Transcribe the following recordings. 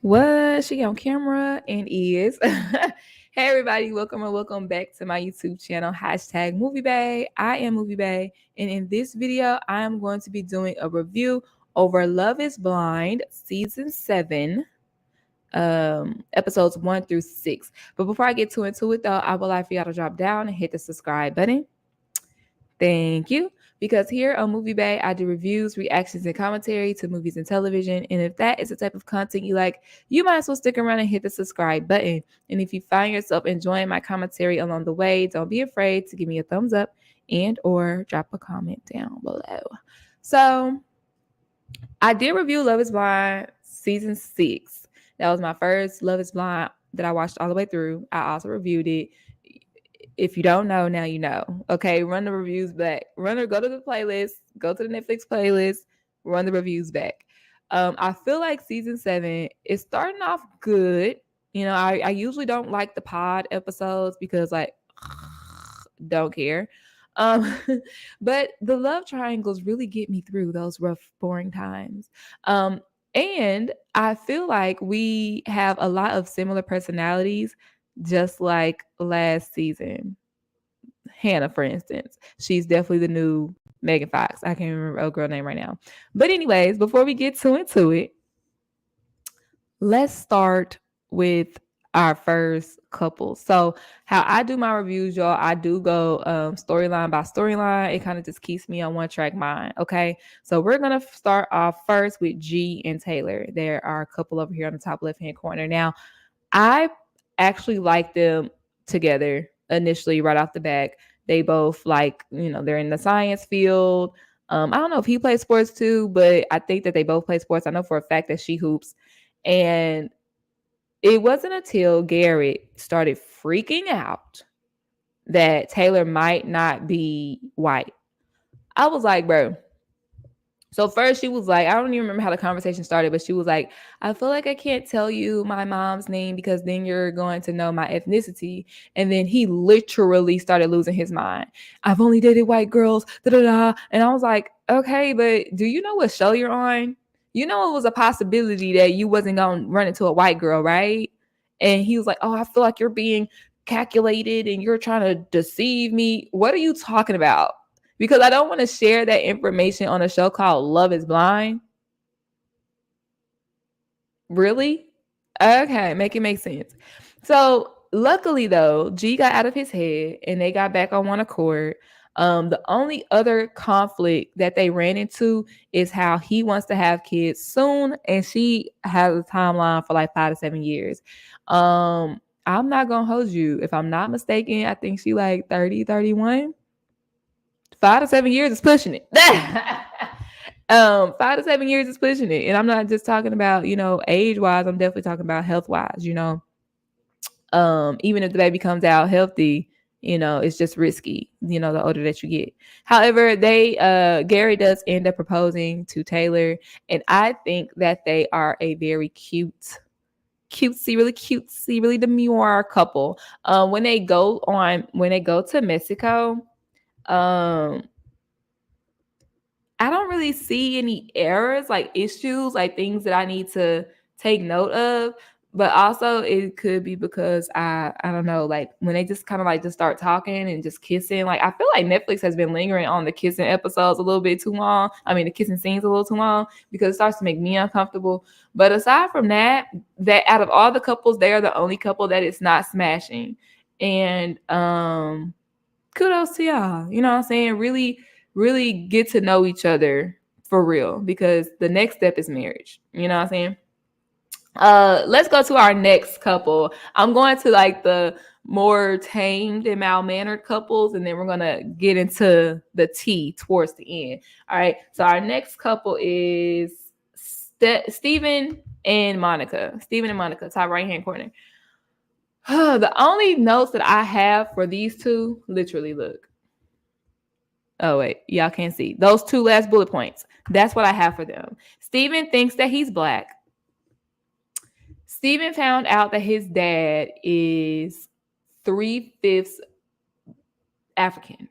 Was she on camera and is? Hey everybody, welcome back to my YouTube channel, #MovieBae. I am MovieBae, and in this video, I am going to be doing a review over Love is Blind Season 7, episodes 1 through 6. But before I get too into it though, I would like for y'all to drop down and hit the subscribe button. Thank you. Because here on MovieBae, I do reviews, reactions, and commentary to movies and television. And if that is the type of content you like, you might as well stick around and hit the subscribe button. And if you find yourself enjoying my commentary along the way, don't be afraid to give me a thumbs up and or drop a comment down below. So I did review Love is Blind Season 6. That was my first Love is Blind that I watched all the way through. I also reviewed it. If you don't know, now you know. Okay, run the reviews back. Go to the playlist, go to the Netflix playlist, run the reviews back. I feel like season 7 is starting off good. You know, I usually don't like the pod episodes because like don't care. Um, but the love triangles really get me through those rough, boring times. And I feel like we have a lot of similar personalities, just like last season. Hannah, for instance, she's definitely the new Megan Fox. I can't remember old girl name right now. But anyways, before we get too into it, let's start with our first couple. So how I do my reviews, y'all, I do go storyline by storyline. It kind of just keeps me on one track mind. Okay, so we're gonna start off first with G and Taylor. There are a couple over here on the top left hand corner. Now I actually like them together initially right off the back. They both they're in the science field. I don't know if he plays sports too, but I think that they both play sports. I know for a fact that she hoops. And it wasn't until Garrett started freaking out that Taylor might not be white. I was like, bro. So first she was like, I don't even remember how the conversation started, but she was like, I feel like I can't tell you my mom's name because then you're going to know my ethnicity. And then he literally started losing his mind. I've only dated white girls, da da da. And I was like, okay, but do you know what show you're on? You know it was a possibility that you wasn't gonna run into a white girl, right? And he was like, oh, I feel like you're being calculated and you're trying to deceive me. What are you talking about? Because I don't want to share that information on a show called Love is Blind. Really? Okay, make it make sense. So luckily though, G got out of his head and they got back on one accord. The only other conflict that they ran into is how he wants to have kids soon and she has a timeline for like 5 to 7 years. I'm not gonna hold you. If I'm not mistaken, I think she like 30, 31. 5 to 7 years is pushing it. 5 to 7 years is pushing it. And I'm not just talking about, age wise, I'm definitely talking about health wise, even if the baby comes out healthy, it's just risky, the older that you get. However, Gary does end up proposing to Taylor. And I think that they are a very cutesy, really demure couple. When they go to Mexico, I don't really see any errors, like issues, like things that I need to take note of. But also it could be because I don't know, like when they just kind of like just start talking and just kissing. Like I feel like Netflix has been lingering on the kissing episodes a little bit too long. I mean the kissing scenes a little too long because it starts to make me uncomfortable. But aside from that out of all the couples, they are the only couple that is not smashing. And kudos to y'all. You know what I'm saying? Really get to know each other for real because the next step is marriage. You know what I'm saying? Let's go to our next couple. I'm going to like the more tamed and mild-mannered couples, and then we're gonna get into the tea towards the end. All right. So our next couple is Stephen and Monica. Stephen and Monica, top right-hand corner. The only notes that I have for these two, literally look. Oh, wait, y'all can't see. Those two last bullet points. That's what I have for them. Stephen thinks that he's black. Stephen found out that his dad is 3/5 African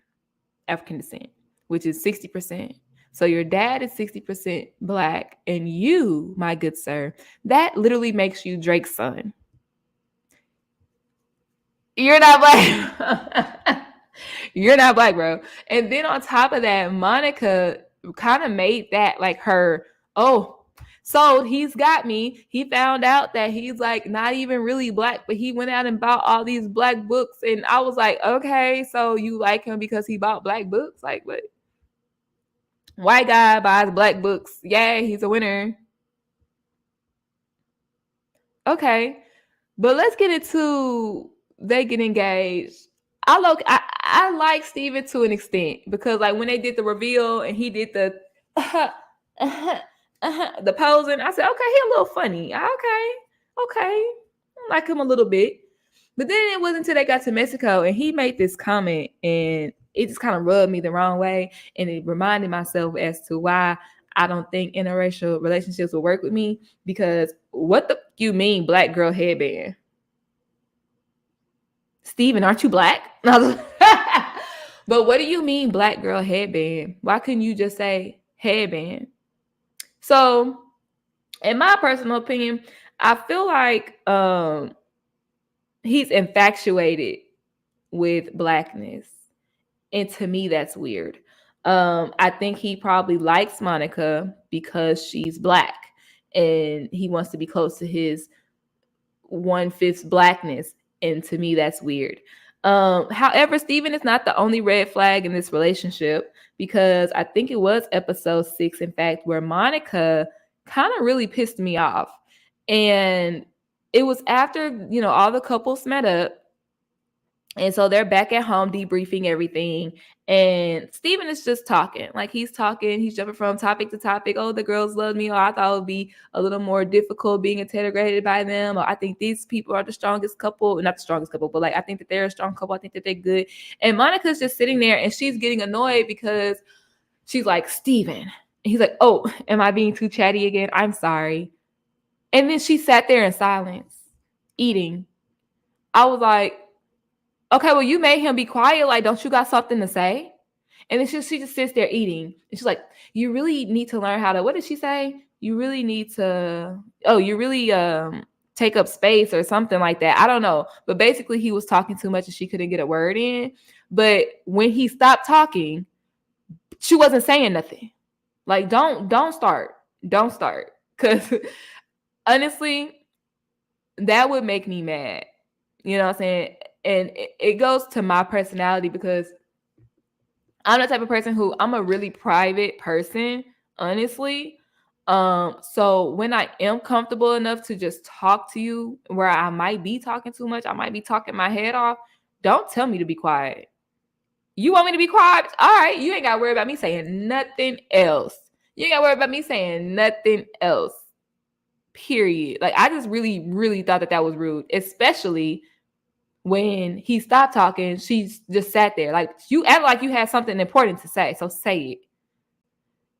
descent, which is 60%. So your dad is 60% black, and you, my good sir, that literally makes you Drake's son. You're not black. You're not black, bro. And then on top of that, Monica kind of made that like her, oh, so he's got me. He found out that he's like not even really black, but he went out and bought all these black books. And I was like, okay, so you like him because he bought black books? Like, what? White guy buys black books. Yeah, he's a winner. Okay. But let's get into they get engaged. I like Steven to an extent because like when they did the reveal and he did the the posing, I said, okay, he a little funny. Okay. I like him a little bit. But then it wasn't until they got to Mexico and he made this comment and it just kind of rubbed me the wrong way. And it reminded myself as to why I don't think interracial relationships will work with me, because what the you mean black girl headband? Steven, aren't you black? But what do you mean black girl headband? Why couldn't you just say headband? So in my personal opinion, I feel like he's infatuated with blackness. And to me, that's weird. I think he probably likes Monica because she's black and he wants to be close to his 1/5 blackness. And to me, that's weird. However, Steven is not the only red flag in this relationship, because I think it was episode 6, in fact, where Monica kind of really pissed me off. And it was after, all the couples met up. And so they're back at home debriefing everything. And Steven is just talking. Like he's jumping from topic to topic. Oh, the girls love me. Or I thought it would be a little more difficult being integrated by them. Or I think these people are the strongest couple. Not the strongest couple, but like I think that they're a strong couple. I think that they're good. And Monica's just sitting there and she's getting annoyed because she's like, Steven. And he's like, oh, am I being too chatty again? I'm sorry. And then she sat there in silence, eating. I was like, okay, well, you made him be quiet. Like, don't you got something to say? And then she just sits there eating. And she's like, you really need to learn how to, what did she say? You really need to, take up space or something like that. I don't know. But basically, he was talking too much and she couldn't get a word in. But when he stopped talking, she wasn't saying nothing. Like, don't start. Don't start. Because honestly, that would make me mad. You know what I'm saying? And it goes to my personality, because I'm the type of person who I'm a really private person, honestly. So when I am comfortable enough to just talk to you, where I might be talking too much, I might be talking my head off, don't tell me to be quiet. You want me to be quiet? All right, you ain't got to worry about me saying nothing else. You ain't got to worry about me saying nothing else. Period. Like, I just really, really thought that was rude, especially when he stopped talking. She just sat there. Like, you act like you had something important to say, so say it.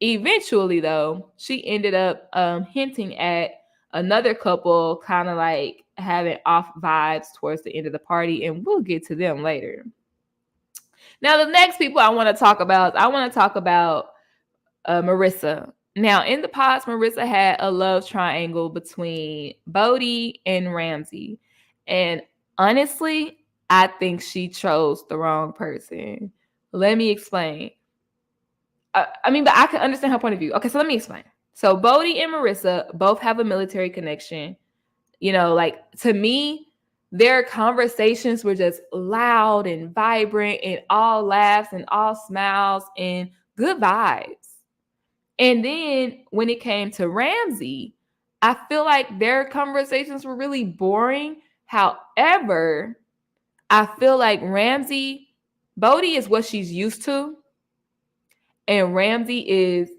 Eventually, though, she ended up hinting at another couple kind of like having off vibes towards the end of the party, and we'll get to them later. Now, the next people I want to talk about Marissa. Now, in the past, Marissa had a love triangle between Bodie and Ramsey. And honestly, I think she chose the wrong person. Let me explain. But I can understand her point of view. Okay, so let me explain. So Bodie and Marissa both have a military connection. Like, to me, their conversations were just loud and vibrant and all laughs and all smiles and good vibes. And then when it came to Ramsey, I feel like their conversations were really boring. However, I feel like Bodie is what she's used to. And Ramsey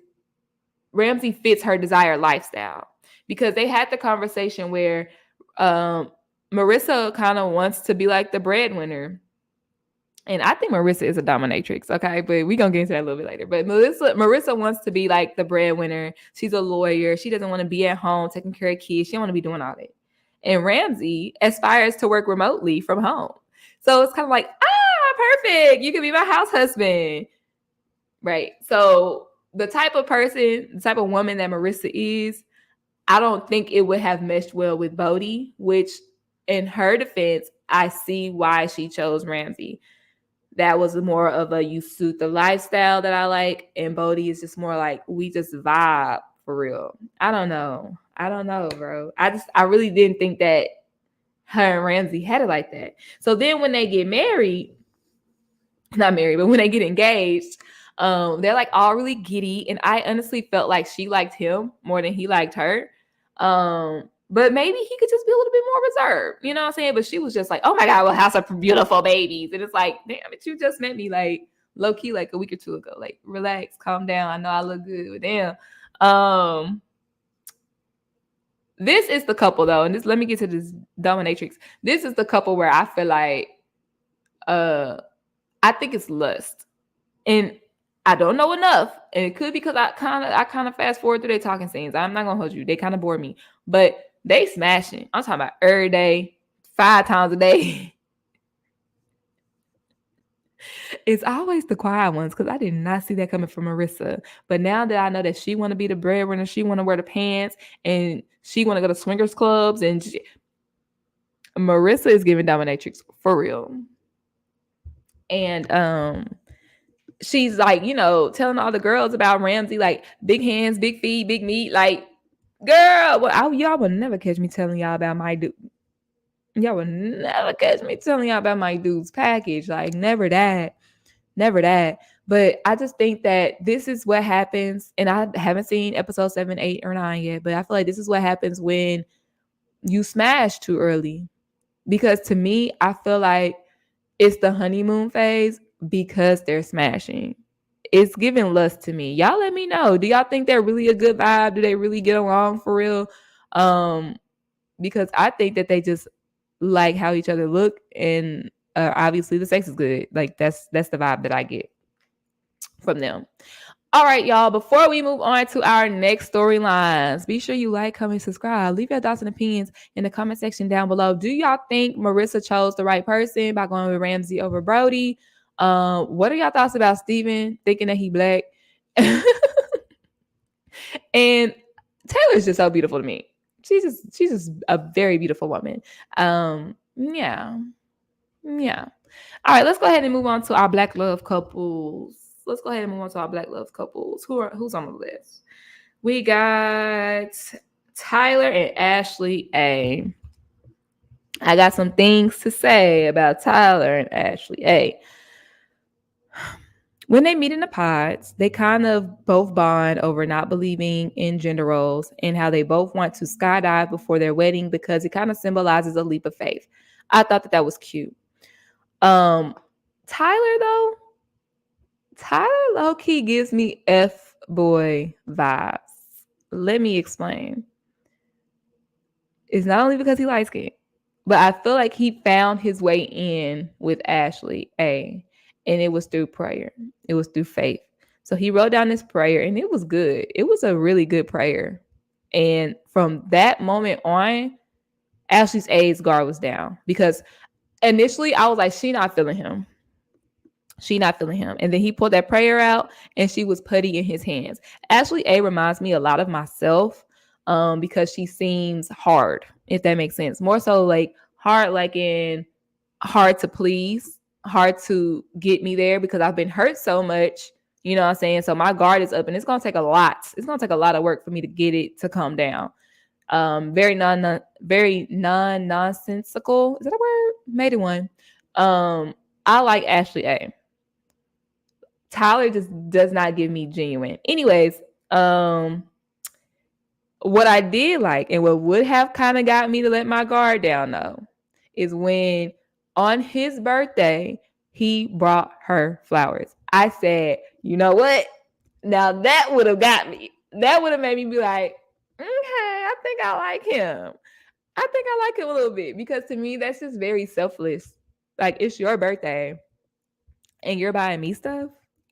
fits her desired lifestyle, because they had the conversation where Marissa kind of wants to be like the breadwinner. And I think Marissa is a dominatrix, okay? But we're going to get into that a little bit later. But Marissa wants to be like the breadwinner. She's a lawyer. She doesn't want to be at home taking care of kids. She don't want to be doing all that. And Ramsey aspires to work remotely from home. So it's kind of like, perfect. You can be my house husband. Right. So the type of person, the type of woman that Marissa is, I don't think it would have meshed well with Bodhi, which in her defense, I see why she chose Ramsey. That was more of a you suit the lifestyle that I like, and Bodhi is just more like we just vibe for real. I don't know, bro. I really didn't think that her and Ramsey had it like that. So then when they get married, not married, but when they get engaged, they're like all really giddy, and I honestly felt like she liked him more than he liked her. But maybe he could just be a little bit more reserved, you know what I'm saying? But she was just like, "Oh my god, we'll have some beautiful babies," and it's like, damn it, you just met me like low key like a week or two ago. Like, relax, calm down. I know I look good, damn. This is the couple though, and this let me get to this dominatrix. This is the couple where I feel like, I think it's lust. And I don't know enough. And it could be because I kind of fast forward through their talking scenes. I'm not gonna hold you. They kind of bore me. But they smashing. I'm talking about every day, 5 times a day. It's always the quiet ones because I did not see that coming from Marissa. But now that I know that she want to be the breadwinner, she want to wear the pants, and she want to go to swingers clubs, and Marissa is giving dominatrix for real. And she's like, telling all the girls about Ramsey, like big hands, big feet, big meat. Like, girl, y'all will never catch me telling y'all about my dude. Y'all will never catch me telling y'all about my dude's package. Like, never that. But I just think that this is what happens. And I haven't seen episode 7, 8, or 9 yet. But I feel like this is what happens when you smash too early. Because to me, I feel like it's the honeymoon phase because they're smashing. It's giving lust to me. Y'all let me know. Do y'all think they're really a good vibe? Do they really get along for real? Because I think that they just like how each other look, and obviously the sex is good. Like that's the vibe that I get from them. All right, y'all. Before we move on to our next storylines, be sure you like, comment, subscribe. Leave your thoughts and opinions in the comment section down below. Do y'all think Marissa chose the right person by going with Ramsey over Brody? What are y'all thoughts about Steven thinking that he black? And Taylor's just so beautiful to me. She's just a very beautiful woman. Yeah. All right, let's go ahead and move on to our black love couples. Who's on the list? We got Tyler and Ashley A. I got some things to say about Tyler and Ashley A. When they meet in the pods, they kind of both bond over not believing in gender roles and how they both want to skydive before their wedding because it kind of symbolizes a leap of faith. I thought that was cute. Tyler low-key gives me F-boy vibes. Let me explain. It's not only because he likes it, but I feel like he found his way in with Ashley A. And it was through prayer. It was through faith. So he wrote down this prayer and it was good. It was a really good prayer. And from that moment on, Ashley's A's guard was down because initially I was like, she not feeling him. And then he pulled that prayer out and she was putty in his hands. Ashley A reminds me a lot of myself because she seems hard, if that makes sense. More so like hard, like in hard to please, hard to get me there because I've been hurt so much, you know what I'm saying? So my guard is up and it's going to take a lot. It's going to take a lot of work for me to get it to come down. Very non-nonsensical. Is that a word? Made it one. I like Ashley A. Tyler just does not give me genuine. Anyways, what I did like and what would have kind of got me to let my guard down though is when on his birthday, he brought her flowers. I said, you know what? Now that would have got me. That would have made me be like, okay, I think I like him. A little bit because to me, that's just very selfless. Like, it's your birthday and you're buying me stuff.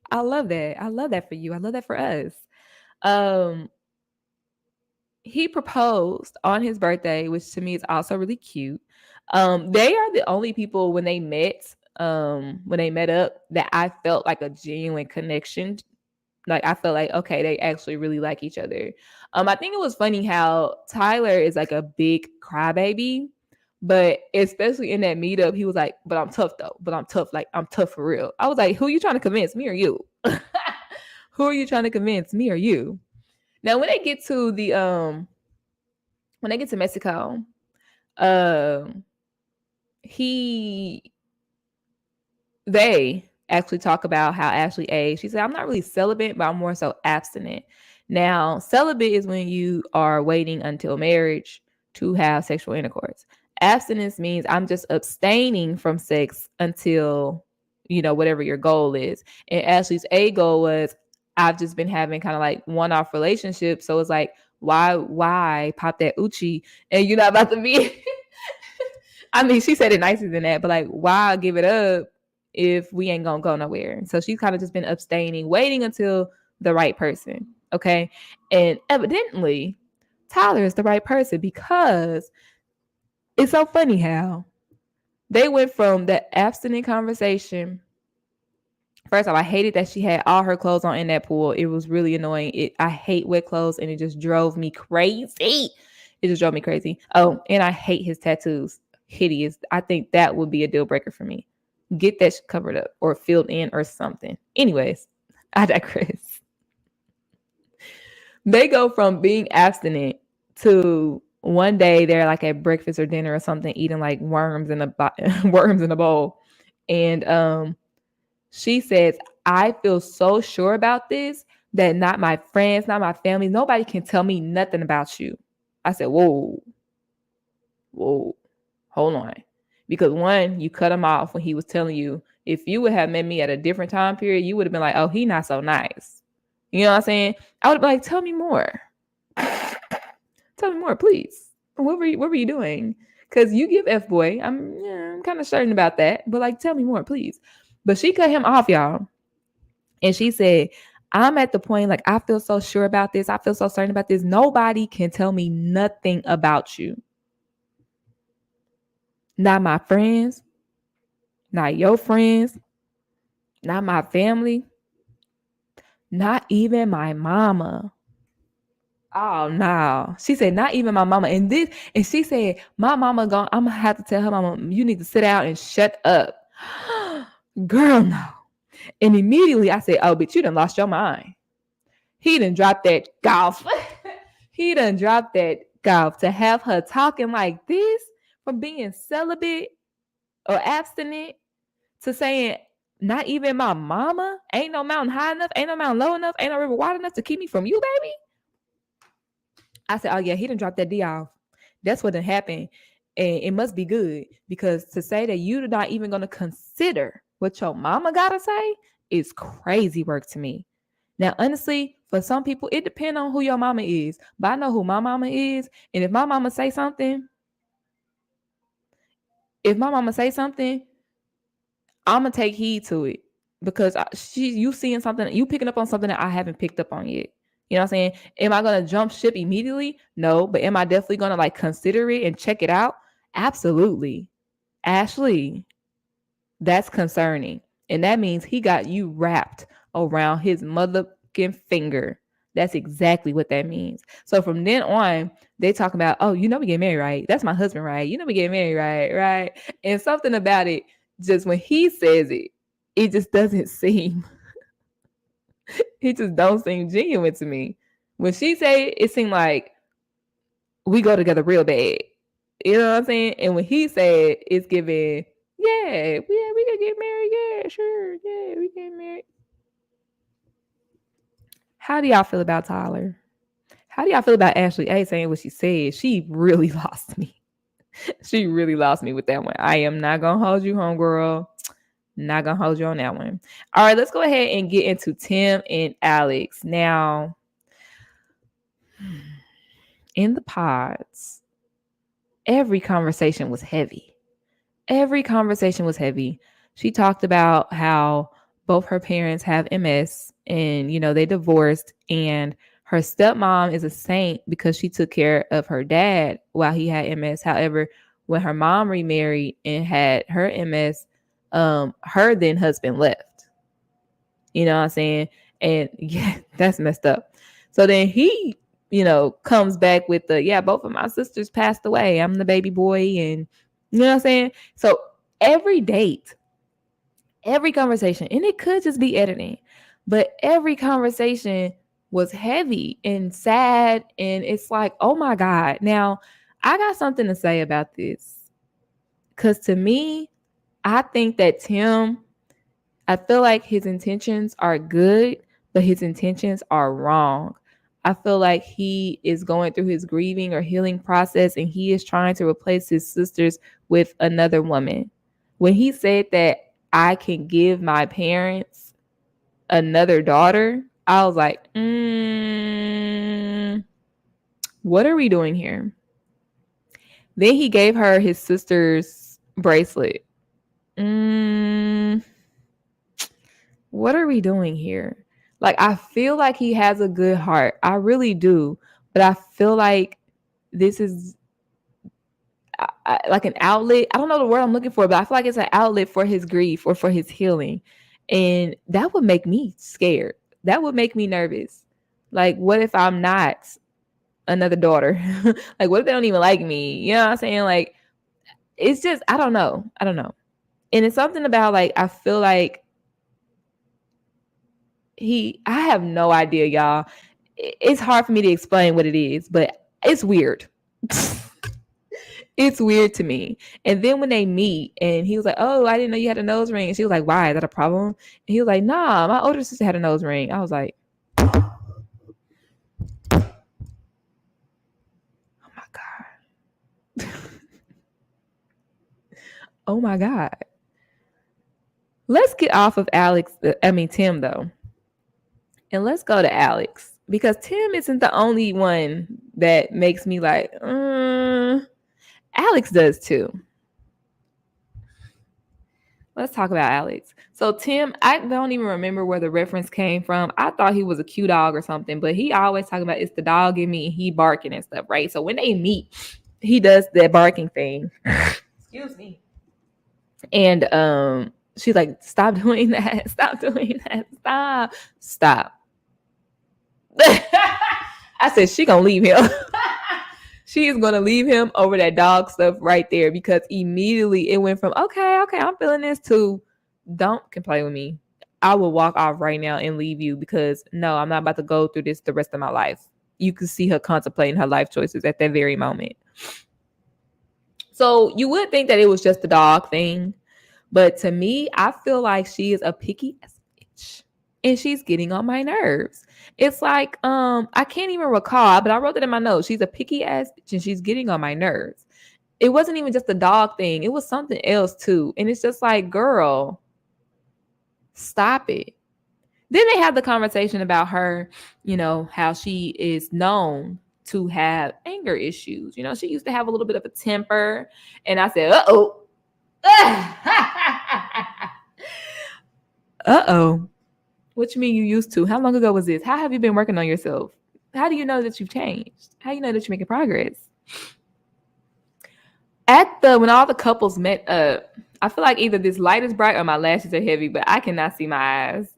I love that. I love that for you. I love that for us. He proposed on his birthday, which to me is also really cute. They are the only people when they met up that I felt like a genuine connection Like I felt like, okay, they actually really like each other. I think it was funny how Tyler is like a big crybaby, but especially in that meetup, he was like, "But I'm tough though. But I'm tough. Like I'm tough for real." I was like, "Who are you trying to convince, me or you? Who are you trying to convince, me or you?" Now, when they get to Mexico, um, he they actually talk about how Ashley A. She said, "I'm not really celibate, but I'm more so abstinent." Now, celibate is when you are waiting until marriage to have sexual intercourse. Abstinence means I'm just abstaining from sex until, whatever your goal is. And Ashley's A goal was, I've just been having kind of like one-off relationships. So it's like, why pop that Uchi and you're not about to be I mean, she said it nicer than that, but like, why give it up if we ain't gonna go nowhere? So she's kind of just been abstaining, waiting until the right person. Okay. And evidently, Tyler is the right person because it's so funny how they went from that abstinent conversation. First off, I hated that she had all her clothes on in that pool. It was really annoying. I hate wet clothes and it just drove me crazy. It just drove me crazy. Oh, and I hate his tattoos. Hideous. I think that would be a deal breaker for me. Get that covered up or filled in or something. Anyways, I digress. They go from being abstinent to one day they're like at breakfast or dinner or something, eating like worms in a bowl. And she says, "I feel so sure about this that not my friends, not my family, nobody can tell me nothing about you." I said, whoa, hold on. Because one, you cut him off when he was telling you, if you would have met me at a different time period, you would have been like, "Oh, he not so nice." You know what I'm saying? I would be like, "Tell me more. Tell me more, please. What were you doing?" Because you give F boy. I'm kind of certain about that. But like, tell me more, please. But she cut him off, y'all. And she said, "I'm at the point, like, I feel so sure about this. I feel so certain about this. Nobody can tell me nothing about you. Not my friends, not your friends, not my family, not even my mama." Oh no. She said, "Not even my mama." And she said, "My mama I'm gonna have to tell her mama, you need to sit out and shut up." Girl, no. And immediately I said, "Oh, but you done lost your mind." He done dropped that golf. He done dropped that golf to have her talking like this, from being celibate or abstinent to saying, "Not even my mama, ain't no mountain high enough, ain't no mountain low enough, ain't no river wide enough to keep me from you, baby." I said, "Oh yeah, he done dropped that D off. That's what done happened. And it must be good, because to say that you're not even going to consider what your mama got to say is crazy work to me." Now, honestly, for some people, it depends on who your mama is. But I know who my mama is. And if my mama say something, I'm going to take heed to it. Because you seeing something, you picking up on something that I haven't picked up on yet. You know what I'm saying? Am I going to jump ship immediately? No. But am I definitely going to like consider it and check it out? Absolutely. Ashley, that's concerning. And that means he got you wrapped around his motherfucking finger. That's exactly what that means. So from then on, they talk about, "Oh, we get married, right? That's my husband, right? We get married, right? Right?" And something about it, just when he says it, it just doesn't seem, it just don't seem genuine to me. When she say it seemed like we go together real bad. You know what I'm saying? And when he said it's giving, yeah, we can get married. Yeah, sure. Yeah, we get married. How do y'all feel about Tyler? How do y'all feel about Ashley A saying what she said? She really lost me. She really lost me with that one. I am not going to hold you, homegirl. Not going to hold you on that one. All right, let's go ahead and get into Tim and Alex. Now, in the pods, every conversation was heavy. She talked about how both her parents have MS and, they divorced, and her stepmom is a saint because she took care of her dad while he had MS. However, when her mom remarried and had her MS, her then husband left. You know what I'm saying? And yeah, that's messed up. So then he, comes back with both of my sisters passed away. I'm the baby boy. And you know what I'm saying? So every date, every conversation, and it could just be editing, but every conversation was heavy and sad. And it's like, oh my God. Now, I got something to say about this. Because to me, I think that Tim, I feel like his intentions are good, but his intentions are wrong. I feel like he is going through his grieving or healing process and he is trying to replace his sisters with another woman. When he said that I can give my parents another daughter, I was like, what are we doing here? Then he gave her his sister's bracelet. What are we doing here? Like, I feel like he has a good heart. I really do. But I feel like this is like an outlet. I don't know the word I'm looking for, but I feel like it's an outlet for his grief or for his healing. And that would make me scared. That would make me nervous. Like, what if I'm not another daughter? Like, what if they don't even like me? You know what I'm saying? Like, it's just, I don't know. And it's something about, like, I feel like I have no idea, y'all. It's hard for me to explain what it is, but it's weird. It's weird to me. And then when they meet and he was like, oh, I didn't know you had a nose ring. And she was like, why? Is that a problem? And he was like, nah, my older sister had a nose ring. I was like, oh my God. Oh my God. Let's get off of Tim though. And let's go to Alex, because Tim isn't the only one that makes me like, Alex does too. Let's talk about Alex. So Tim, I don't even remember where the reference came from. I thought he was a cute dog or something, but he always talking about it's the dog in me and he barking and stuff, right? So when they meet, he does that barking thing. Excuse me. And she's like, stop doing that. Stop doing that. Stop. I said, she gonna leave him. She is gonna leave him over that dog stuff right there, because immediately it went from okay, I'm feeling this to don't complain with me. I will walk off right now and leave you, because no, I'm not about to go through this the rest of my life. You can see her contemplating her life choices at that very moment. So you would think that it was just the dog thing, but to me, I feel like she is a picky ass bitch. And she's getting on my nerves. It's like, I can't even recall, but I wrote it in my notes. She's a picky ass bitch and she's getting on my nerves. It wasn't even just the dog thing. It was something else too. And it's just like, girl, stop it. Then they had the conversation about her, how she is known to have anger issues. She used to have a little bit of a temper. And I said, uh-oh. Uh-oh. What you mean you used to? How long ago was this? How have you been working on yourself? How do you know that you've changed? How do you know that you're making progress? When all the couples met up, I feel like either this light is bright or my lashes are heavy, but I cannot see my eyes.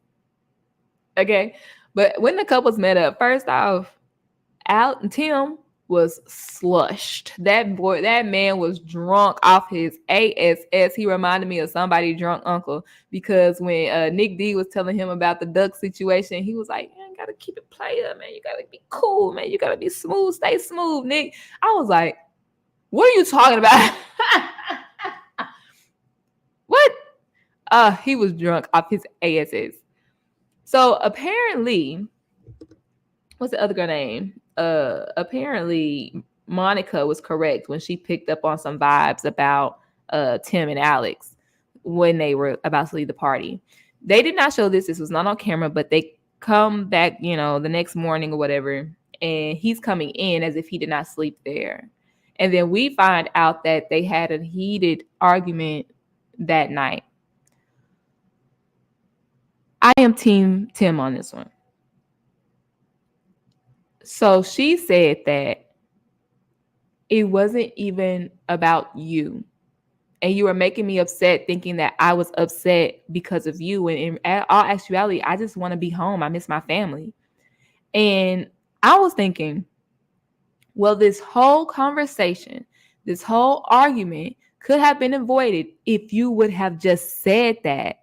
Okay. But when the couples met up, first off, Tim was slushed. That man was drunk off his ass. He reminded me of somebody drunk uncle, because when Nick D was telling him about the duck situation, he was like, man, you gotta keep it player, man. You gotta be cool, man. You gotta be smooth. Stay smooth, Nick. I was like, what are you talking about? What? He was drunk off his ass. So apparently, what's the other girl name? Apparently Monica was correct when she picked up on some vibes about Tim and Alex when they were about to leave the party. They did not show this. This was not on camera, but they come back, the next morning or whatever, and he's coming in as if he did not sleep there. And then we find out that they had a heated argument that night. I am Team Tim on this one. So she said that it wasn't even about you. and you were making me upset thinking that I was upset because of you. And in all actuality, I just want to be home. I miss my family. And I was thinking, well, this whole conversation, this whole argument could have been avoided if you would have just said that.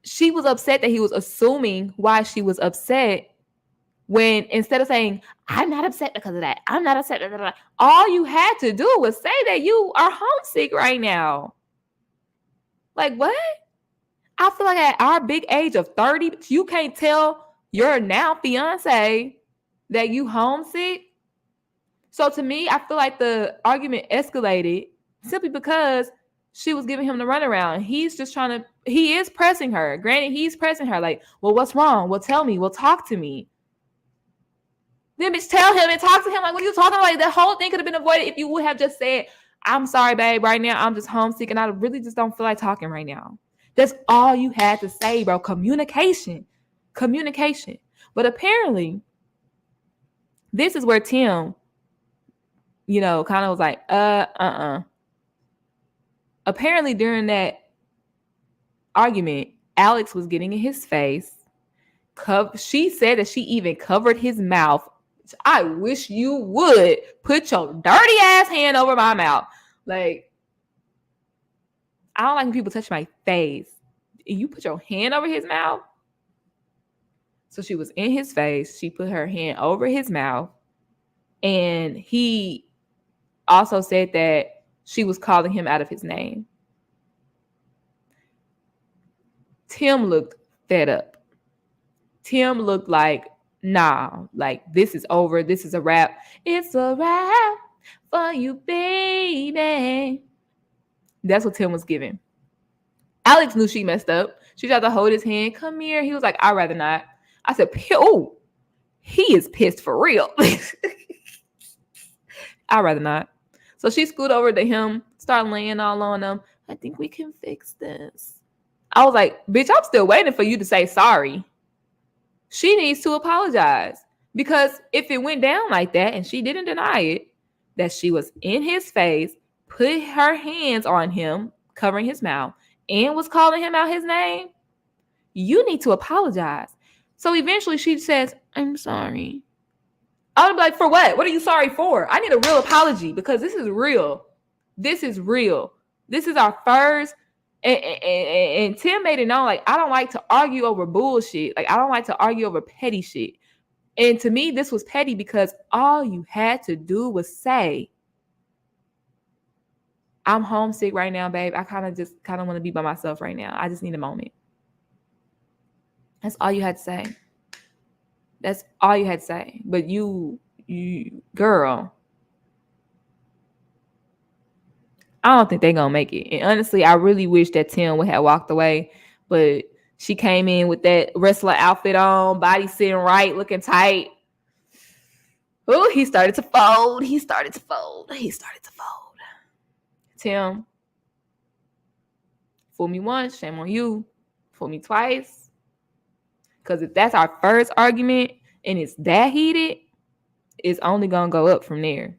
She was upset that he was assuming why she was upset, when instead of saying, I'm not upset because of that, I'm not upset, blah, blah, blah, all you had to do was say that you are homesick right now. Like, what? I feel like at our big age of 30, you can't tell your now fiance that you homesick. So to me, I feel like the argument escalated simply because she was giving him the runaround. He's just he is pressing her. Granted, he's pressing her like, well, what's wrong? Well, tell me. Well, talk to me. Then bitch, tell him and talk to him. Like, what are you talking about? Like, the whole thing could have been avoided if you would have just said, I'm sorry, babe. Right now, I'm just homesick and I really just don't feel like talking right now. That's all you had to say, bro. Communication. But apparently, this is where Tim, kind of was like, Apparently, during that argument, Alex was getting in his face. She said that she even covered his mouth. I wish you would put your dirty ass hand over my mouth. Like, I don't like when people touch my face. You put your hand over his mouth. So she was in his face. She put her hand over his mouth. And he also said that she was calling him out of his name. Tim looked fed up. Tim looked like, nah, like this is over. This is a wrap. It's a wrap for you, baby. That's what Tim was giving. Alex knew she messed up. She tried to hold his hand. Come here. He was like, I'd rather not. I said, oh, he is pissed for real. I'd rather not. So she scooted over to him, started laying all on him. I think we can fix this. I was like, bitch, I'm still waiting for you to say sorry. She needs to apologize. Because if it went down like that, and she didn't deny it, that she was in his face, put her hands on him, covering his mouth, and was calling him out his name, you need to apologize. So eventually she says, I'm sorry. I would be like, for what? What are you sorry for? I need a real apology because this is real. This is real. This is our first. And Tim made it known, like, I don't like to argue over bullshit. Like, I don't like to argue over petty shit. And to me, this was petty because all you had to do was say, I'm homesick right now, babe. I kind of want to be by myself right now. I just need a moment. That's all you had to say. That's all you had to say. But you girl, I don't think they're going to make it. And honestly, I really wish that Tim would have walked away. But she came in with that wrestler outfit on, body sitting right, looking tight. Oh, he started to fold. Tim, fool me once, shame on you. Fool me twice. Because if that's our first argument and it's that heated, it's only going to go up from there.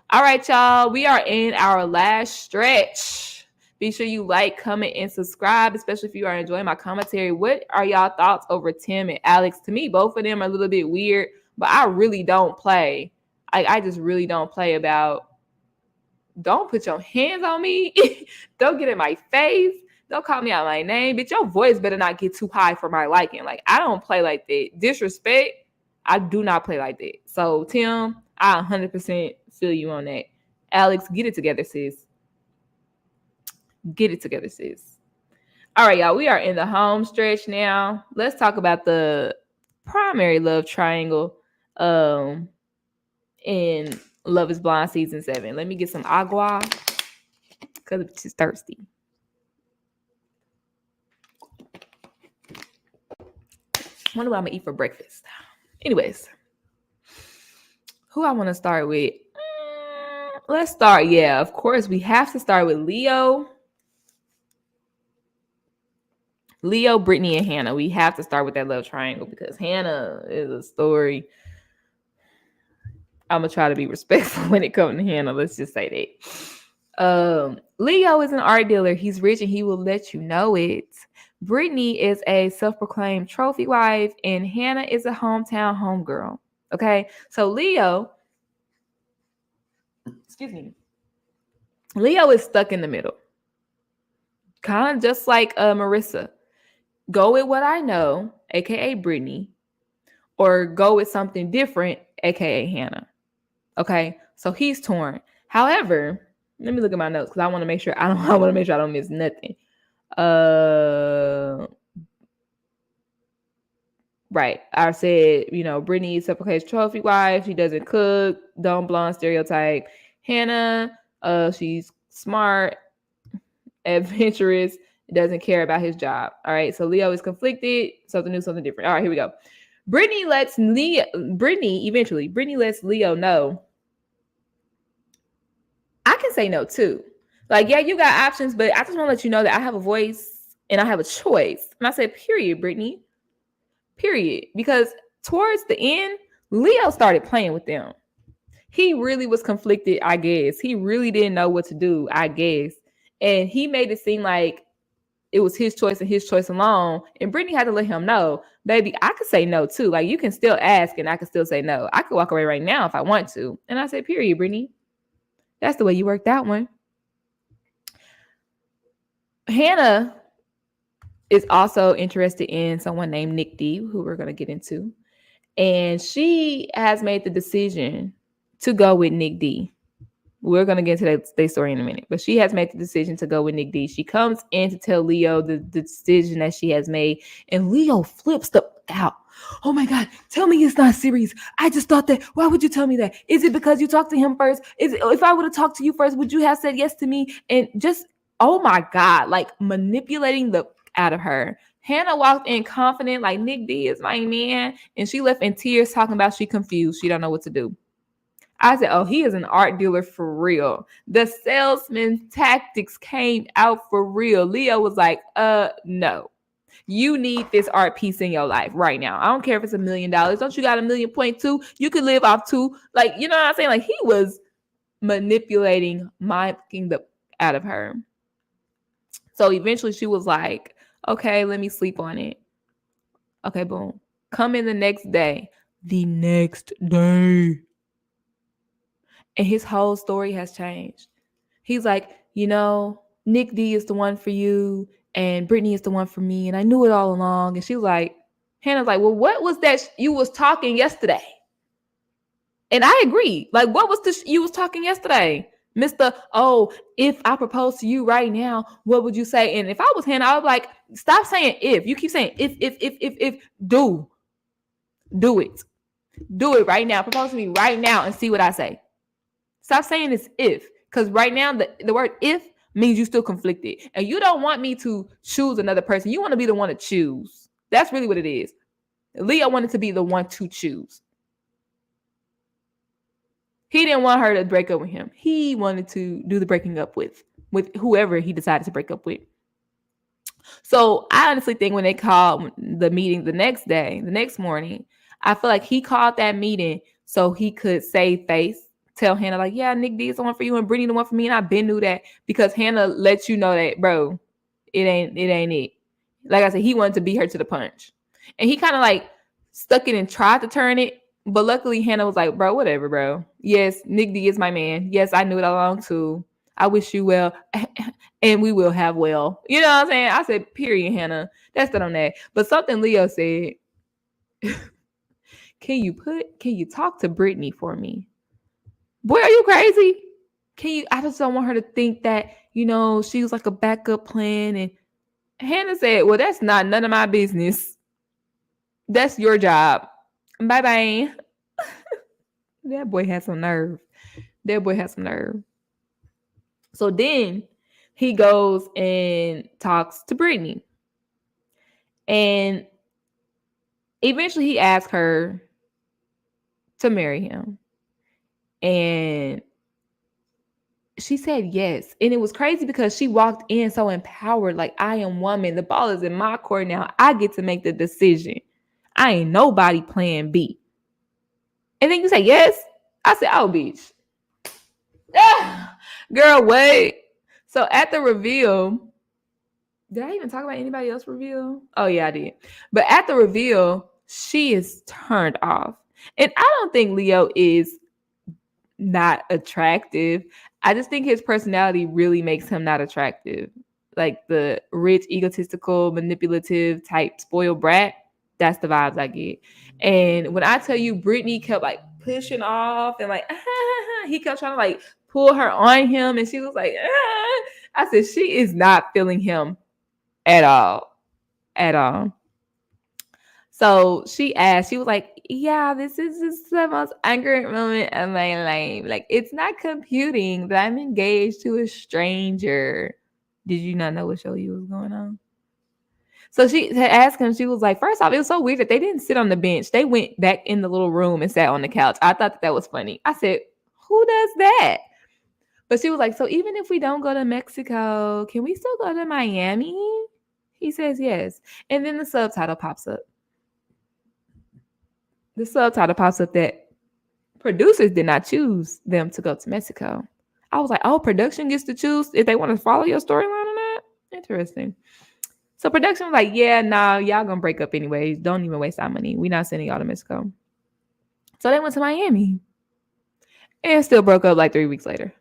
All right, y'all. We are in our last stretch. Be sure you like, comment, and subscribe, especially if you are enjoying my commentary. What are y'all thoughts over Tim and Alex? To me, both of them are a little bit weird, but I really don't play. I just really don't play about, don't put your hands on me. Don't get in my face. Don't call me out my name. Bitch, your voice better not get too high for my liking. Like, I don't play like that. Disrespect, I do not play like that. So, Tim, I 100% feel you on that. Alex, get it together, sis. All right, y'all. We are in the home stretch now. Let's talk about the primary love triangle in Love is Blind Season 7. Let me get some agua because she's thirsty. I wonder what I'm going to eat for breakfast. Anyways, who I want to start with? Let's start. Yeah, of course, we have to start with Leo, Brittany, and Hannah. We have to start with that love triangle because Hannah is a story. I'm gonna try to be respectful when it comes to Hannah. Let's just say that. Leo is an art dealer. He's rich and he will let you know it. Brittany is a self-proclaimed trophy wife, and Hannah is a hometown homegirl. Okay, so Leo, excuse me, Leo is stuck in the middle, kind of just like Marissa. Go with what I know, aka Brittany, or go with something different, aka Hannah. Okay, so he's torn. However, let me look at my notes because I want to make sure I want to make sure I don't miss nothing. Right. I said, Brittany is Self-Proclaimed trophy wife. She doesn't cook, dumb blonde stereotype. Hannah, she's smart, adventurous, doesn't care about his job. All right. So Leo is conflicted, something new, something different. All right, here we go. Brittany lets Leo know I can say no too. Like, yeah, you got options, but I just want to let you know that I have a voice and I have a choice. And I said, period, Brittany. Period. Because towards the end, Leo started playing with them. He really was conflicted, I guess. He really didn't know what to do, I guess. And he made it seem like it was his choice and his choice alone. And Brittany had to let him know, baby, I could say no too. Like, you can still ask and I can still say no. I could walk away right now if I want to. And I said, period, Brittany. That's the way you worked that one. Hannah is also interested in someone named Nick D, who we're going to get into. And she has made the decision to go with Nick D. We're going to get into that story in a minute. But she has made the decision to go with Nick D. She comes in to tell Leo the decision that she has made. And Leo flips out. Oh my God, tell me it's not serious. I just thought that. Why would you tell me that? Is it because you talked to him first? If I would have talked to you first, would you have said yes to me? And just, oh my God, like manipulating the out of her. Hannah walked in confident, like Nick D is my man. And she left in tears talking about she confused. She don't know what to do. I said, oh, he is an art dealer for real. The salesman tactics came out for real. Leo was like, no. You need this art piece in your life right now. I don't care if it's $1 million. Don't you got $1.2 million? You could live off 2. Like, you know what I'm saying? Like, he was manipulating, miming the out of her. So eventually she was like, okay, let me sleep on it. Okay, boom. Come in the next day. The next day. And his whole story has changed. He's like, Nick D is the one for you and Brittany is the one for me. And I knew it all along. And she was like, Hannah's like, well, what was that you was talking yesterday? And I agree. Like, what was this you was talking yesterday? Mr. Oh, if I propose to you right now, what would you say? And if I was Hannah, I would be like, stop saying if. You keep saying if, do it. Do it right now. Propose to me right now and see what I say. Stop saying this if. Because right now, the word if means you still conflicted. And you don't want me to choose another person. You want to be the one to choose. That's really what it is. Leo wanted to be the one to choose. He didn't want her to break up with him. He wanted to do the breaking up with whoever he decided to break up with. So I honestly think when they called the meeting the next morning, I feel like he called that meeting so he could save face, tell Hannah like, yeah, Nick D is the one for you and Brittany the one for me. And I been knew that because Hannah lets you know that, bro, it ain't it. Like I said, he wanted to beat her to the punch. And he kind of like stuck it and tried to turn it. But luckily, Hannah was like, bro, whatever, bro. Yes, Nick D is my man. Yes, I knew it all along, too. I wish you well. And we will have well. You know what I'm saying? I said, period, Hannah. That's it on that. But something Leo said, can you talk to Brittany for me? Boy, are you crazy? I just don't want her to think that, she was like a backup plan. And Hannah said, well, that's not none of my business. That's your job. Bye-bye. That boy has some nerve. So then he goes and talks to Brittany. And eventually he asks her to marry him. And she said yes. And it was crazy because she walked in so empowered, like, I am woman. The ball is in my court now. I get to make the decision. I ain't nobody plan B. And then you say yes. I said, oh, bitch. Ah, girl, wait. So at the reveal, did I even talk about anybody else reveal? Oh, yeah, I did. But at the reveal, she is turned off. And I don't think Leo is not attractive. I just think his personality really makes him not attractive. Like the rich, egotistical, manipulative type spoiled brat. That's the vibes I get. And when I tell you Brittany kept like pushing off and like he kept trying to like pull her on him and she was like, I said, she is not feeling him at all. At all. So she asked, she was like, yeah, this is just the most accurate moment of my life. Like, it's not computing that I'm engaged to a stranger. Did you not know what show you was going on? So she had asked him, she was like, first off, it was so weird that they didn't sit on the bench. They went back in the little room and sat on the couch. I thought that was funny. I said, who does that? But she was like, so even if we don't go to Mexico, can we still go to Miami? He says yes. And then the subtitle pops up. The subtitle pops up that producers did not choose them to go to Mexico. I was like, oh, production gets to choose if they want to follow your storyline or not? Interesting. So production was like, yeah, nah, y'all gonna break up anyways. Don't even waste our money. We're not sending y'all to Mexico. So they went to Miami and still broke up like 3 weeks later.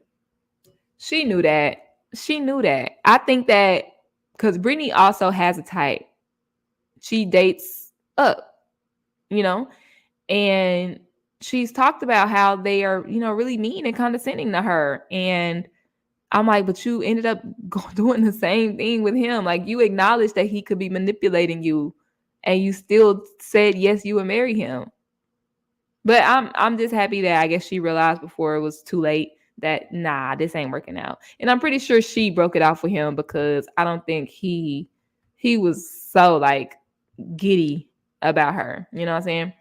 She knew that. She knew that. I think that because Brittany also has a type. She dates up, you know, and she's talked about how they are, you know, really mean and condescending to her. And I'm like, but you ended up doing the same thing with him. Like, you acknowledged that he could be manipulating you, and you still said yes, you would marry him. But I'm just happy that I guess she realized before it was too late that nah, this ain't working out. And I'm pretty sure she broke it off with him because I don't think he was so like giddy about her. You know what I'm saying?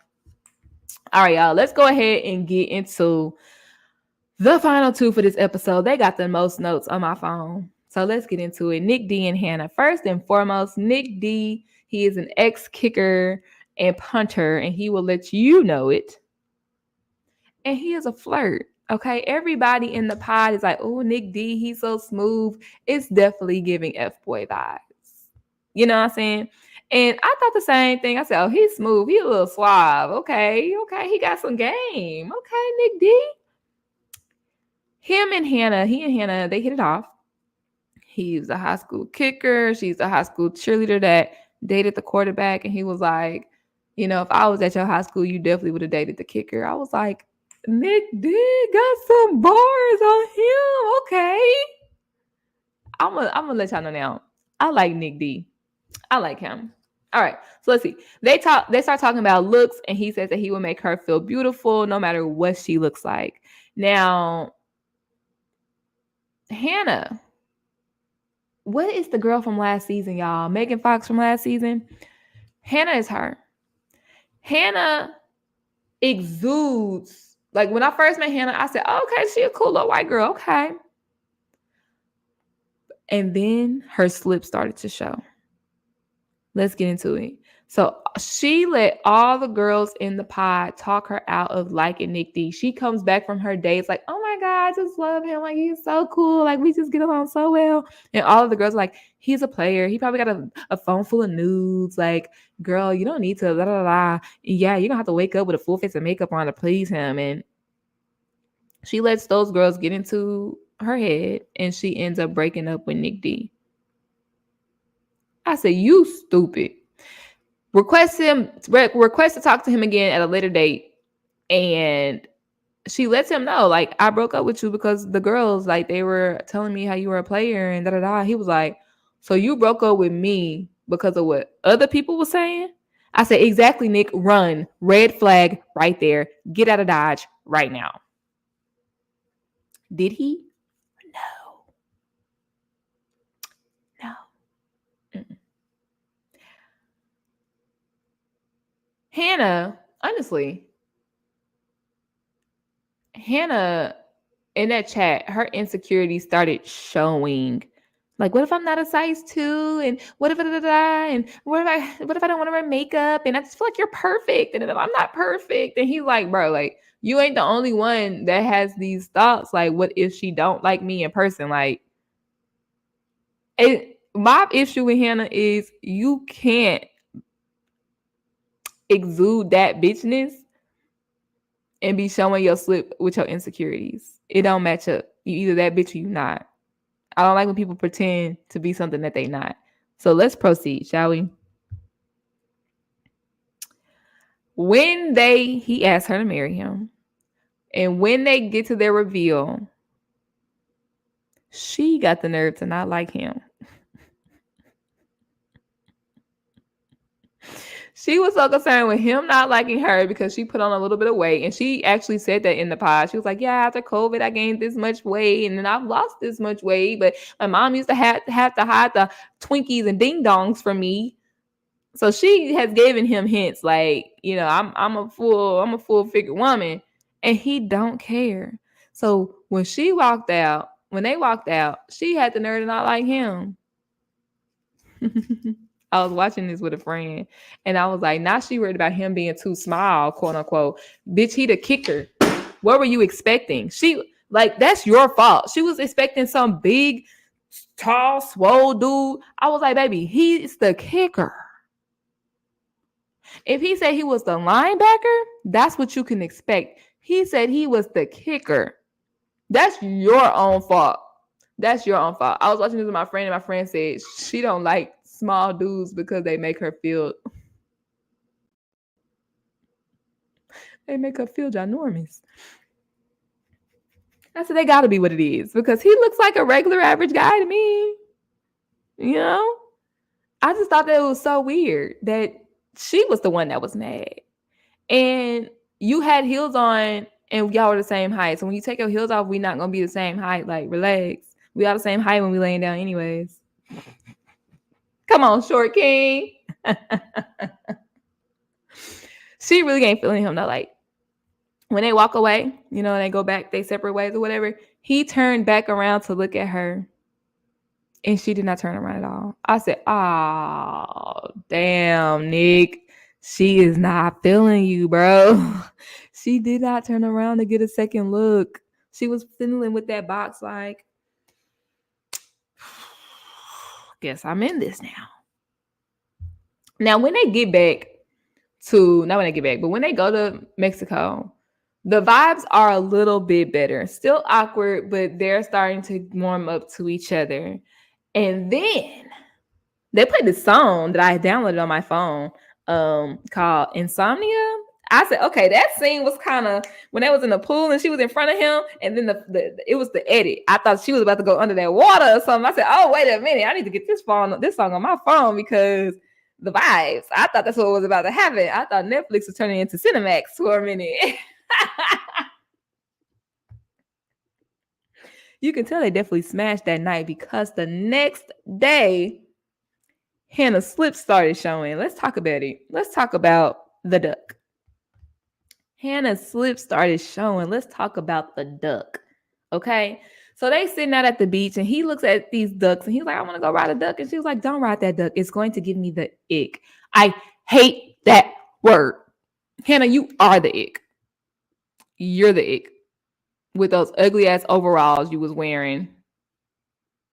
All right, y'all, let's go ahead and get into the final two for this episode. They got the most notes on my phone. So let's get into it. Nick D and Hannah. First and foremost, Nick D, he is an ex-kicker and punter, and he will let you know it. And he is a flirt. Okay, everybody in the pod is like, oh, Nick D, he's so smooth. It's definitely giving F-boy vibes. You know what I'm saying? And I thought the same thing. I said, oh, he's smooth. He's a little suave. Okay. He got some game. Okay, Nick D. He and Hannah, they hit it off. He's a high school kicker. She's a high school cheerleader that dated the quarterback. And he was like, you know, if I was at your high school, you definitely would have dated the kicker. I was like, Nick D got some bars on him. Okay. I'm gonna let y'all know now. I like Nick D. I like him. All right. So let's see. They start talking about looks, and he says that he will make her feel beautiful no matter what she looks like. Now, Hannah, what is the girl from last season, y'all? Megan Fox from last season? Hannah is her. Hannah exudes. Like, when I first met Hannah, I said, oh, okay, she a cool little white girl. Okay. And then her slip started to show. Let's get into it. So she let all the girls in the pod talk her out of liking Nick D. She comes back from her dates like, oh my God, I just love him. Like, he's so cool. Like, we just get along so well. And all of the girls are like, he's a player. He probably got a phone full of nudes. Like, girl, you don't need to, blah, blah, blah. Yeah, you're going to have to wake up with a full face of makeup on to please him. And she lets those girls get into her head, and she ends up breaking up with Nick D. I said, you stupid. Request to talk to him again at a later date. And she lets him know, like, I broke up with you because the girls, like, they were telling me how you were a player and da-da-da. He was like, so you broke up with me because of what other people were saying? I said, exactly, Nick, run. Red flag right there. Get out of Dodge right now. Did he? No. Mm-mm. Hannah, honestly, Hannah, in that chat, her insecurities started showing Like, what if I'm not a size 2? And what if and what if I don't want to wear makeup? And I just feel like you're perfect. And if I'm not perfect, and he's like, bro, like, you ain't the only one that has these thoughts. Like, what if she don't like me in person? Like, my issue with Hannah is you can't exude that bitchness and be showing your slip with your insecurities. It don't match up. You either that bitch or you not. I don't like when people pretend to be something that they not. So let's proceed, shall we? He asked her to marry him, and when they get to their reveal, she got the nerve to not like him. She was so concerned with him not liking her because she put on a little bit of weight. And she actually said that in the pod. She was like, yeah, after COVID, I gained this much weight and then I've lost this much weight. But my mom used to have to hide the Twinkies and ding dongs from me. So she has given him hints like, you know, I'm a full figure woman. And he don't care. So when they walked out, she had the nerve to not like him. I was watching this with a friend and I was like, now she worried about him being too small, quote unquote. Bitch, he the kicker. What were you expecting? That's your fault. She was expecting some big, tall, swole dude. I was like, baby, he's the kicker. If he said he was the linebacker, that's what you can expect. He said he was the kicker. That's your own fault. That's your own fault. I was watching this with my friend and my friend said she don't like small dudes because they make her feel ginormous. I said they gotta be what it is because he looks like a regular average guy to me. You know? I just thought that it was so weird that she was the one that was mad. And you had heels on and y'all were the same height. So when you take your heels off, we're not gonna be the same height. Like, relax. We all the same height when we laying down anyways. Come on, short king. She really ain't feeling him though. Like when they walk away, you know, and they go back, they separate ways or whatever, he turned back around to look at her. And she did not turn around at all. I said, oh, damn, Nick. She is not feeling you, bro. She did not turn around to get a second look. She was fiddling with that box like, guess I'm in this now. Now, when they get back but when they go to Mexico, the vibes are a little bit better. Still awkward, but they're starting to warm up to each other. And then they played this song that I downloaded on my phone called Insomnia. I said, okay, that scene was kind of when they was in the pool and she was in front of him, and then it was the edit. I thought she was about to go under that water or something. I said, oh, wait a minute, I need to get this song on my phone because the vibes. I thought that's what was about to happen. I thought Netflix was turning into Cinemax for a minute. You can tell they definitely smashed that night because the next day, Hannah's slip started showing. Let's talk about it. Let's talk about the duck. Hannah's slip started showing. Let's talk about the duck. Okay. So they sitting out at the beach and he looks at these ducks and he's like, I want to go ride a duck. And she was like, don't ride that duck. It's going to give me the ick. I hate that word. Hannah, you are the ick. You're the ick. With those ugly ass overalls you was wearing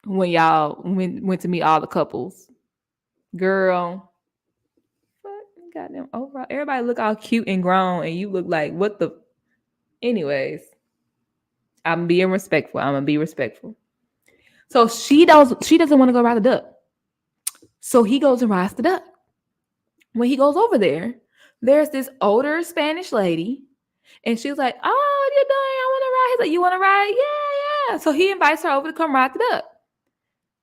when y'all went to meet all the couples. Girl. Goddamn overall. Everybody look all cute and grown and you look like what the anyways. I'm being respectful. I'm gonna be respectful. So she doesn't want to go ride the duck. So he goes and rides the duck. When he goes over there, there's this older Spanish lady, and she was like, "Oh, what are you doing? I want to ride." He's like, "You want to ride?" Yeah. So he invites her over to come ride the duck.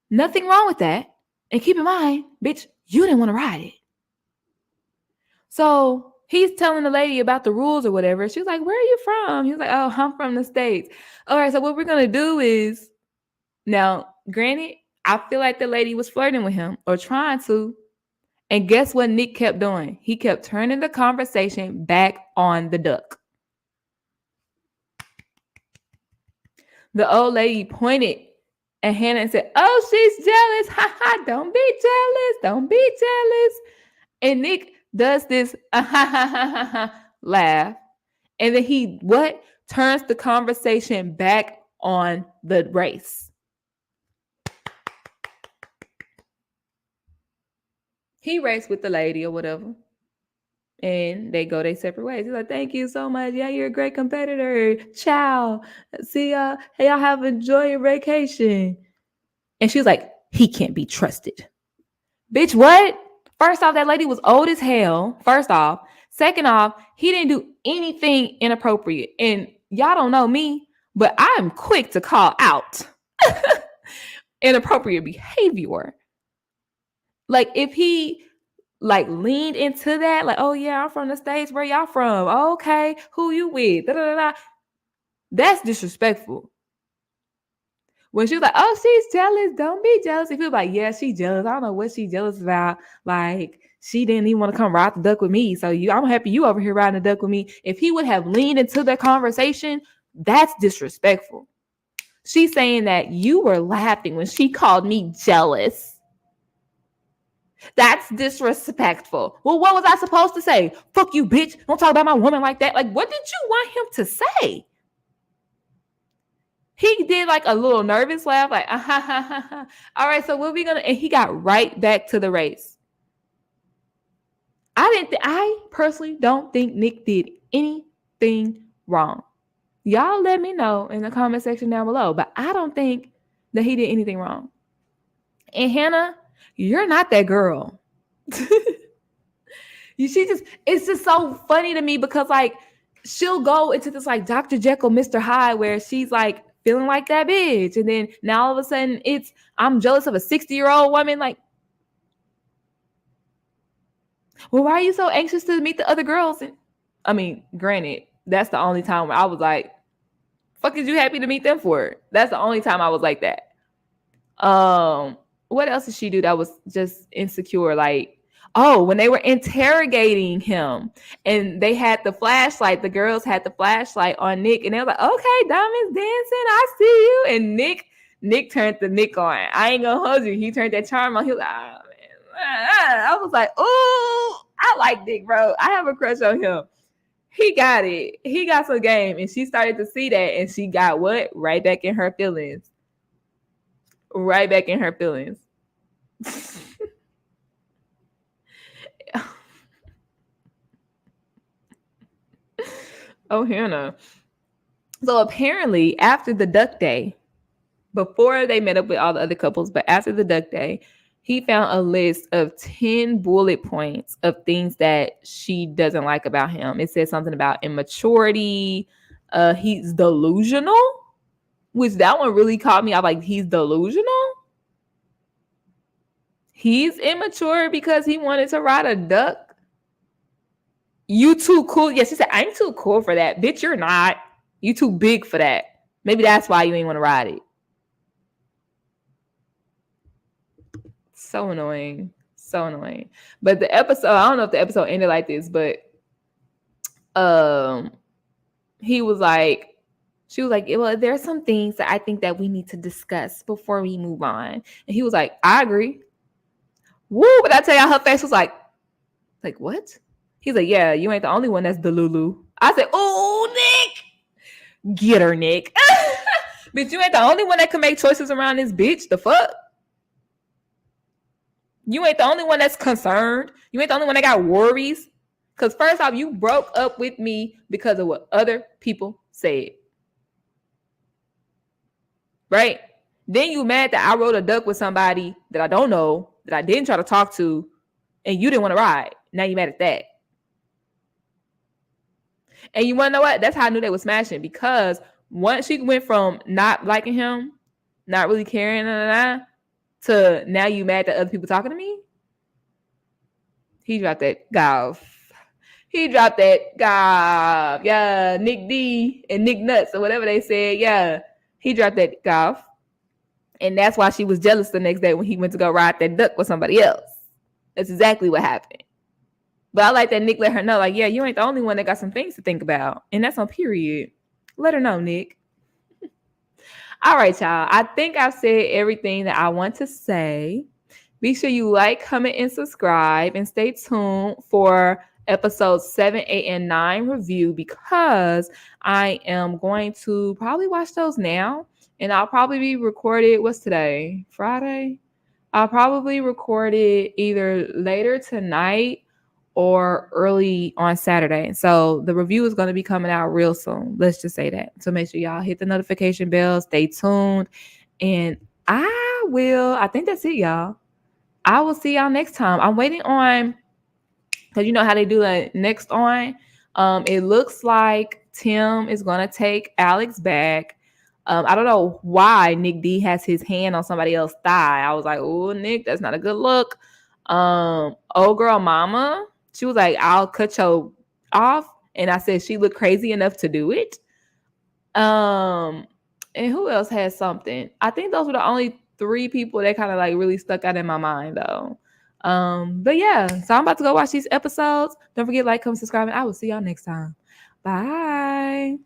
Nothing wrong with that. And keep in mind, bitch, you didn't want to ride it. So he's telling the lady about the rules or whatever. She was like, "Where are you from?" He was like, "Oh, I'm from the States." All right, so what we're going to do is, now, granted, I feel like the lady was flirting with him or trying to. And guess what Nick kept doing? He kept turning the conversation back on the duck. The old lady pointed And Hannah said, oh, she's jealous. Ha ha, don't be jealous. Don't be jealous. And Nick does this laugh. And then he turns the conversation back on the race. He raced with the lady or whatever. And they go their separate ways. He's like, thank you so much. Yeah, you're a great competitor. Ciao. See y'all. Hey, y'all have enjoy your vacation. And she was like, he can't be trusted. Bitch, what? First off, that lady was old as hell. First off. Second off, he didn't do anything inappropriate. And y'all don't know me, but I'm quick to call out inappropriate behavior. Like if he like leaned into that, like, oh yeah, I'm from the States. Where y'all from? Oh, okay, who you with? Da, da, da, da. That's disrespectful. When she was like, oh, she's jealous. Don't be jealous. If he was like, yeah, she's jealous. I don't know what she's jealous about. Like, she didn't even want to come ride the duck with me. So I'm happy you over here riding the duck with me. If he would have leaned into the conversation, that's disrespectful. She's saying that you were laughing when she called me jealous. That's disrespectful. Well, what was I supposed to say? Fuck you, bitch. Don't talk about my woman like that. Like, what did you want him to say? He did like a little nervous laugh, like, ah, ha, ha, ha, ha. All right, so what are we gonna? And he got right back to the race. I personally don't think Nick did anything wrong. Y'all let me know in the comment section down below, but I don't think that he did anything wrong. And Hannah, you're not that girl. It's just so funny to me because like she'll go into this like Dr. Jekyll, Mr. Hyde, where she's like feeling like that bitch. And then now all of a sudden I'm jealous of a 60-year-old woman. Like, well, why are you so anxious to meet the other girls? And I mean, granted, that's the only time where I was like, fuck is you happy to meet them for? That's the only time I was like that. What else did she do that was just insecure? Like, oh, when they were interrogating him and they had the flashlight, the girls had the flashlight on Nick, and they were like, okay, Diamond's dancing, I see you. And Nick turned the Nick on. I ain't gonna hold you. He turned that charm on. He was like, oh, man. I was like, oh, I like Nick, bro. I have a crush on him. He got it. He got some game. And she started to see that, and she got what? Right back in her feelings. Right back in her feelings. Oh, Hannah. So apparently after the duck day, before they met up with all the other couples, but after the duck day, he found a list of 10 bullet points of things that she doesn't like about him. It says something about immaturity. He's delusional, which that one really caught me. I'm like, he's delusional? He's immature because he wanted to ride a duck? You too cool? Yes, she said, I'm too cool for that. Bitch, you're not. You too big for that. Maybe that's why you ain't want to ride it. So annoying. So annoying. But the episode, I don't know if the episode ended like this, but he was like, she was like, well, there are some things that I think that we need to discuss before we move on. And he was like, I agree. Woo, but I tell y'all, her face was like what? He's like, yeah, you ain't the only one that's delulu. I said, oh, Nick. Get her, Nick. Bitch, you ain't the only one that can make choices around this bitch. The fuck? You ain't the only one that's concerned. You ain't the only one that got worries. Because first off, you broke up with me because of what other people said. Right? Then you mad that I rode a duck with somebody that I don't know, that I didn't try to talk to, and you didn't want to ride. Now you mad at that. And you want to know what? That's how I knew they were smashing. Because once she went from not liking him, not really caring, to now you mad that other people talking to me. He dropped that golf. He dropped that golf. Yeah, Nick D and Nick Nuts or whatever they said. Yeah, he dropped that golf. And that's why she was jealous the next day when he went to go ride that duck with somebody else. That's exactly what happened. But I like that Nick let her know, like, yeah, you ain't the only one that got some things to think about. And that's on period. Let her know, Nick. All right, y'all. I think I've said everything that I want to say. Be sure you like, comment, and subscribe, and stay tuned for episodes 7, 8, and 9 review, because I am going to probably watch those now, and I'll probably be recorded. What's today? Friday? I'll probably record it either later tonight or early on Saturday. So the review is going to be coming out real soon. Let's just say that. So make sure y'all hit the notification bell, stay tuned, and I think that's it, y'all. I will see y'all next time. I'm waiting on, because you know how they do that next on. It looks like Tim is gonna take Alex back. I don't know why Nick D has his hand on somebody else's thigh. I was like, oh, Nick, that's not a good look. Old girl mama, she was like, I'll cut you off. And I said she looked crazy enough to do it. And who else had something? I think those were the only 3 people that kind of like really stuck out in my mind though. But yeah, so I'm about to go watch these episodes. Don't forget, like, comment, subscribe, and I will see y'all next time. Bye.